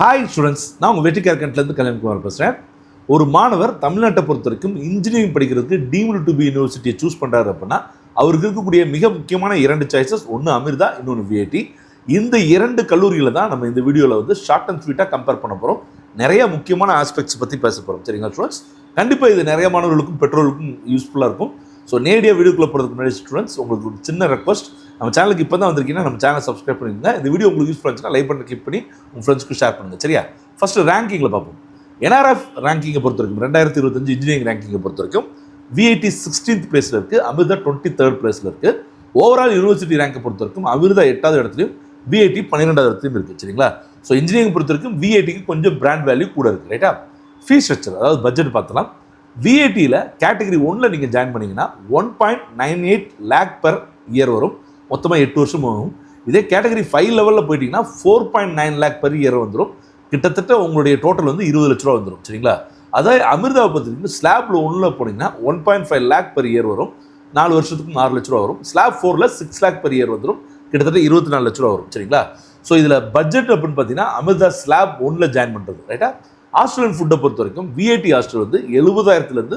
Hi students, நான் உங்கள் வெற்றிக்கார் கண்ட்லேருந்து கல்யாண்குமார் பேசுகிறேன். ஒரு மாணவர் தமிழ்நாட்டை பொறுத்த வரைக்கும் இன்ஜினியரிங் படிக்கிறதுக்கு டீம்டு டு பி யூனிவர்சிட்டியை சூஸ் பண்ணுறாரு அப்படின்னா அவருக்கு இருக்கக்கூடிய மிக முக்கியமான 2 சாய்ஸஸ், ஒன்று அமிர்தா, இன்னொன்று விஐடி. இந்த 2 கல்லூரிகளை தான் நம்ம இந்த வீடியோவில் வந்து ஷார்ட் அண்ட் ஸ்வீட்டாக கம்பேர் பண்ண போகிறோம். நிறைய முக்கியமான ஆஸ்பெக்ட்ஸ் பற்றி பேச போகிறோம். சரிங்களா ஸ்டூடெண்ட்ஸ்? கண்டிப்பாக இது நிறைய மாணவர்களுக்கும் பெற்றோர்களுக்கும் யூஸ்ஃபுல்லாக இருக்கும். ஸோ நேரடியாக வீடியோக்குள்ளே போகிறதுக்கு முன்னாடி ஸ்டூடெண்ட்ஸ், உங்களுக்கு ஒரு சின்ன ரெக்வஸ்ட். நம்ம சேனலுக்கு இப்போ தான் வந்திருக்கீங்கன்னா நம்ம சேனலை சப்ஸ்கிரைப் பண்ணிடுங்க. இந்த வீடியோ உங்களுக்கு யூஸ்ஃபுல்லாக இருந்துச்சுன்னா லைக் பண்ணி கிளிக் பண்ணி உங்கள் ஃப்ரெண்ட்ஸ்க்கு ஷேர் பண்ணுங்கள். சரியா? ஃபஸ்ட்டு ரேங்கிங்கில் பார்ப்போம். NRF ரேங்கிங்கை பொறுத்த வரைக்கும் 2025 இன்ஜினியரிங் ரேங்கிங்கை பொறுத்த வரைக்கும் விஐடி 16th பிளேஸில் இருக்குது, அமிர்தா 23rd பிளேஸில் இருக்குது. ஓவரால் யூனிவர்சிட்டி ரேங்கை பொறுத்த வரைக்கும் அமிர்தா 8வது இடத்துலையும் விஐடி 12வது இடத்துலையும் இருக்குது. சரிங்களா? ஸோ இன்ஜினியரிங் பொறுத்த வரைக்கும் விஐடிக்கு கொஞ்சம் பிராண்ட் வேல்யூ கூட இருக்குது. ரைட்டா? ஃபீஸ் ஸ்ட்ரக்சர், அதாவது பட்ஜெட் பார்த்தலாம். விஐடியில் கேட்டகரி 1ல் நீங்கள் ஜாயின் பண்ணிங்கன்னா 1.98 lakh பர் இயர் வரும். மொத்தமாக 8 வருஷம் ஆகும். இதே கேட்டகரி 5 லெவலில் போயிட்டீங்கன்னா 4.9 lakh பர் இயர் வந்துடும். கிட்டத்தட்ட உங்களுடைய டோட்டல் வந்து 20 லட்ச ரூபா வந்துடும். சரிங்களா? அதாவது அமிர்தாவை பொறுத்தவரைக்கும் ஸ்லாப்ல 1ல் போனீங்கன்னா 1.5 lakh பர் இயர் வரும். 4 வருஷத்துக்கு 6 லட்ச ரூபா வரும். ஸ்லாப் 4ல் 6 lakh பர் இயர் வந்துடும். கிட்டத்தட்ட 24 லட்ச ரூபா வரும். சரிங்களா? ஸோ இதில் பட்ஜெட் அப்படின்னு பார்த்தீங்கன்னா அமிர்தா ஸ்லாப் 1ல் ஜாயின் பண்ணுறது. ரைட்டா? ஹாஸ்டல் அண்ட் ஃபுட்டை பொறுத்த வரைக்கும் விஐடி ஹாஸ்டல் வந்து 70,000லேருந்து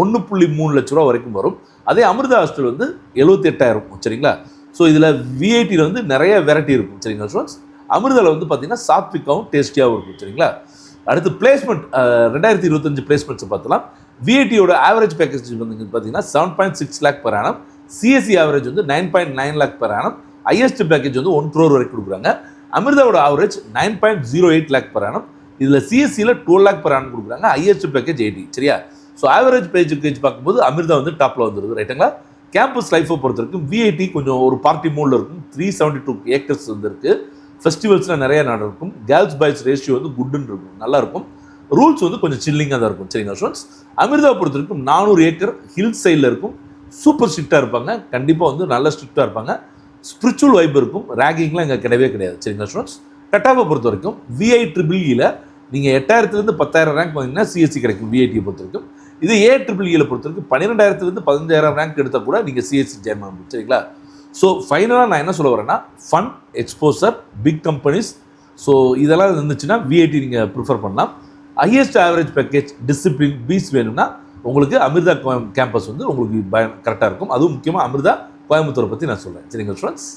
1.3 லட்ச ரூபா வரைக்கும் வரும். அதே அமிர்தா ஹாஸ்டல் வந்து 78,000. சரிங்களா? ஸோ இதில் விஐடியில் வந்து நிறைய வெரைட்டி இருக்கும். சரிங்களா ஸ்டூடெண்ட்ஸ்? அமிர்தாவில் வந்து பார்த்தீங்கன்னா சாத்விக்காவும் டேஸ்டியாகவும் இருக்கும். சரிங்களா? அடுத்து பிளேஸ்மெண்ட், 2025 பிளேஸ்மெண்ட்ஸை பார்த்தலாம். விஐடியோட ஆவரேஜ் பேக்கேஜ் வந்து பார்த்தீங்கன்னா 7.6 lakh per annum. CSC average வந்து 9.9 lakh per annum. Highest package வந்து 1 crore வரைக்கும் கொடுக்குறாங்க. அமிர்தாவோட ஆவரேஜ் 9.08 lakh per annum. இதில் சிஎஸ்சியில் 12 lakh per annum கொடுக்குறாங்க. Highest package 80. சரியா? ஸோ ஆவரேஜ் பேக்கேஜ் பார்க்கும்போது அமிர்தா வந்து டாப்பில் வந்துடுது. ரைட்டுங்களா? கேம்பஸ் லைஃப்பை பொறுத்த வரைக்கும் விஐடி கொஞ்சம் ஒரு பார்ட்டி மூடில் இருக்கும். 372 acres வந்து இருக்குது. ஃபெஸ்டிவல்ஸ்லாம் நிறைய நடக்கும். கேர்ள்ஸ் பாய்ஸ் ரேஷியோ வந்து குட்டுன்னு இருக்கும், நல்லா இருக்கும். ரூல்ஸ் வந்து கொஞ்சம் சில்லிங்காக தான் இருக்கும். சரிங்களா ஸ்டூடெண்ட்ஸ்? அமிர்தாவை பொறுத்த வரைக்கும் 400 acre ஹில் சைடில் இருக்கும். சூப்பர் ஸ்ட்ரிக்டாக இருப்பாங்க. கண்டிப்பாக வந்து நல்ல ஸ்ட்ரிக்டாக இருப்பாங்க. ஸ்பிரிச்சுவல் வைப் இருக்கும். ரேகிங்லாம் இங்கே கிடையவே கிடையாது. சரிங்களா ஸ்டூடெண்ட்ஸ்? கட்டாவை பொறுத்த வரைக்கும் விஐஇஇயில் நீங்கள் 8,000லேருந்து 10,000 ரேங்க் வாங்கினா சிஎஸ்சி கிடைக்கும். விஐடியை பொறுத்த வரைக்கும். இது ஏஇஇயில் பொறுத்த வரைக்கும் 12,000லேருந்து 15,000 ரேங்க் எடுத்தால் கூட நீங்கள் சிஎஸ்சி ஜாயின் பண்ண முடியும். சரிங்களா? ஸோ ஃபைனலாக நான் என்ன சொல்ல வரேன்னா, fun, exposure, big companies, so இதெல்லாம் இருந்துச்சுன்னா விஐடி நீங்கள் ப்ரிஃபர் பண்ணலாம். Highest average package, discipline, fees வேணும்னா உங்களுக்கு அமிர்தா கேம்பஸ் வந்து உங்களுக்கு கரெக்டாக இருக்கும். அதுவும் முக்கியமாக அமிர்தா கோயம்புத்தூரை பற்றி நான் சொல்கிறேன். சரிங்களா ஸ்டூடெண்ட்ஸ்?